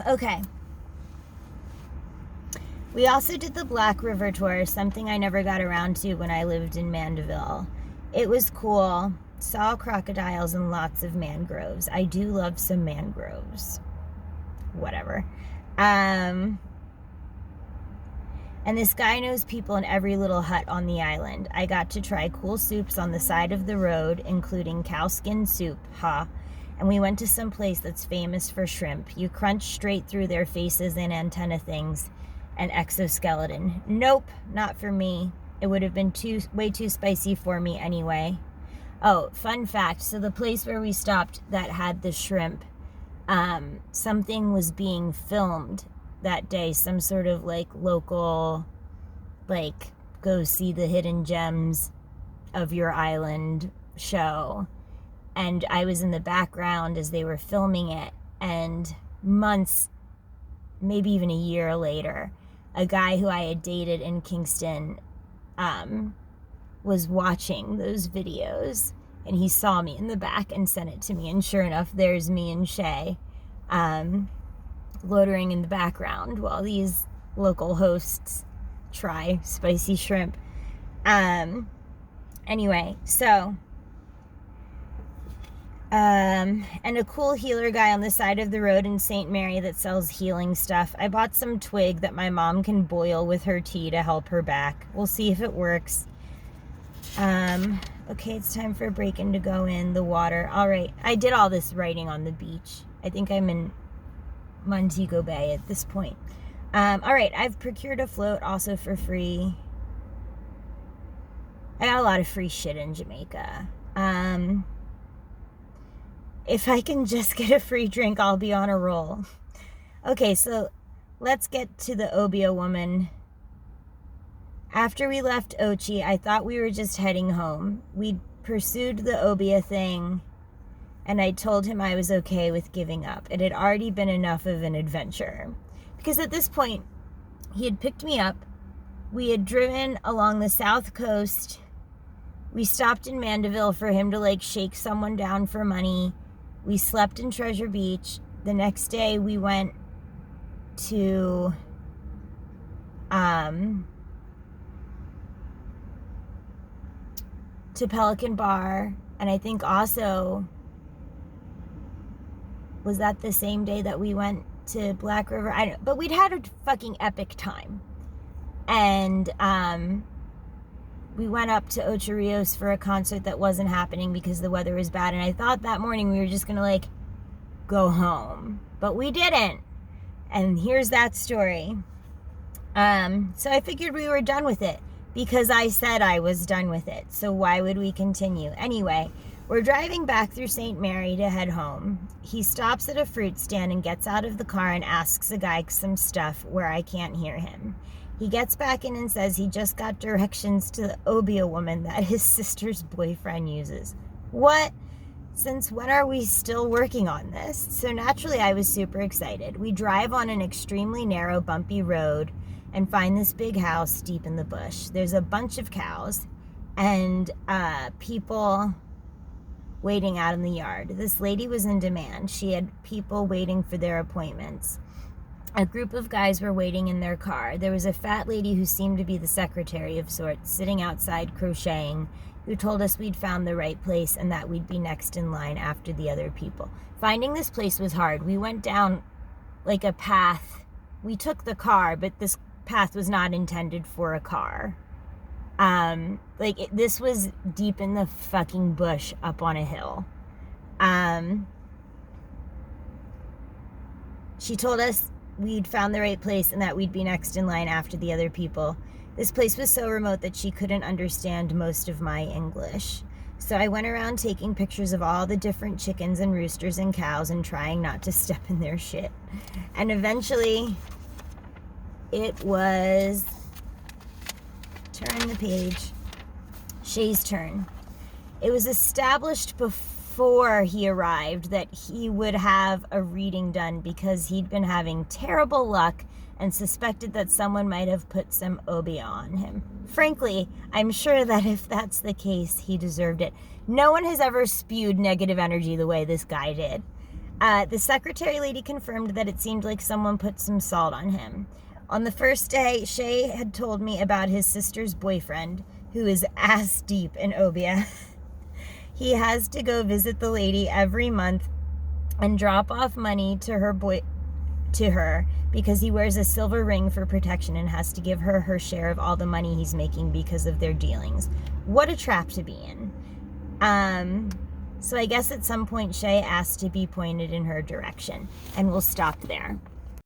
Okay. We also did the Black River tour, something I never got around to when I lived in Mandeville. It was cool. Saw crocodiles and lots of mangroves. I do love some mangroves. Whatever. And this guy knows people in every little hut on the island. I got to try cool soups on the side of the road, including cowskin soup, and we went to some place that's famous for shrimp. You crunch straight through their faces and antenna things, and exoskeleton. Nope, not for me. It would have been way too spicy for me anyway. Oh, fun fact, so the place where we stopped that had the shrimp, something was being filmed that day, some sort of like local, like go see the hidden gems of your island show, and I was in the background as they were filming it, and months, maybe even a year later, a guy who I had dated in Kingston was watching those videos, and he saw me in the back and sent it to me, and sure enough, there's me and Shay loitering in the background while these local hosts try spicy shrimp. Anyway, so and a cool healer guy on the side of the road in St. Mary that sells healing stuff. I bought some twig that my mom can boil with her tea to help her back. We'll see if it works. Okay, it's time for a break-in to go in the water. All right, I did all this writing on the beach. I think I'm in Montego Bay at this point. All right, I've procured a float also for free. I got a lot of free shit in Jamaica. If I can just get a free drink, I'll be on a roll. Okay, so let's get to the Obia woman. After we left Ochi, I thought we were just heading home. We'd pursued the Obia thing, and I told him I was okay with giving up. It had already been enough of an adventure. Because at this point, he had picked me up. We had driven along the south coast. We stopped in Mandeville for him to like shake someone down for money. We slept in Treasure Beach. The next day we went to Pelican Bar, and I think also, was that the same day that we went to Black River? I don't, but we'd had a fucking epic time. And we went up to Ocho Rios for a concert that wasn't happening because the weather was bad, and I thought that morning we were just gonna like go home, but we didn't, and here's that story. So I figured we were done with it because I said I was done with it, so why would we continue? Anyway, we're driving back through St. Mary to head home. He stops at a fruit stand and gets out of the car and asks a guy some stuff where I can't hear him. He gets back in and says he just got directions to the Obia woman that his sister's boyfriend uses. What? Since when are we still working on this? So naturally I was super excited. We drive on an extremely narrow, bumpy road and find this big house deep in the bush. There's a bunch of cows and people waiting out in the yard. This lady was in demand. She had people waiting for their appointments. A group of guys were waiting in their car. There was a fat lady who seemed to be the secretary of sorts, sitting outside crocheting, who told us we'd found the right place and that we'd be next in line after the other people. Finding this place was hard. We went down like a path. We took the car, but this path was not intended for a car. This was deep in the fucking bush up on a hill. She told us we'd found the right place and that we'd be next in line after the other people. This place was so remote that she couldn't understand most of my English. So I went around taking pictures of all the different chickens and roosters and cows and trying not to step in their shit. And eventually it was, turn the page, Shay's turn. It was established before he arrived that he would have a reading done because he'd been having terrible luck and suspected that someone might have put some Obia on him. Frankly, I'm sure that if that's the case, he deserved it. No one has ever spewed negative energy the way this guy did. The secretary lady confirmed that it seemed like someone put some salt on him. On the first day, Shay had told me about his sister's boyfriend, who is ass deep in Obia. He has to go visit the lady every month and drop off money to her because he wears a silver ring for protection and has to give her share of all the money he's making because of their dealings. What a trap to be in. So I guess at some point Shay asked to be pointed in her direction, and we'll stop there.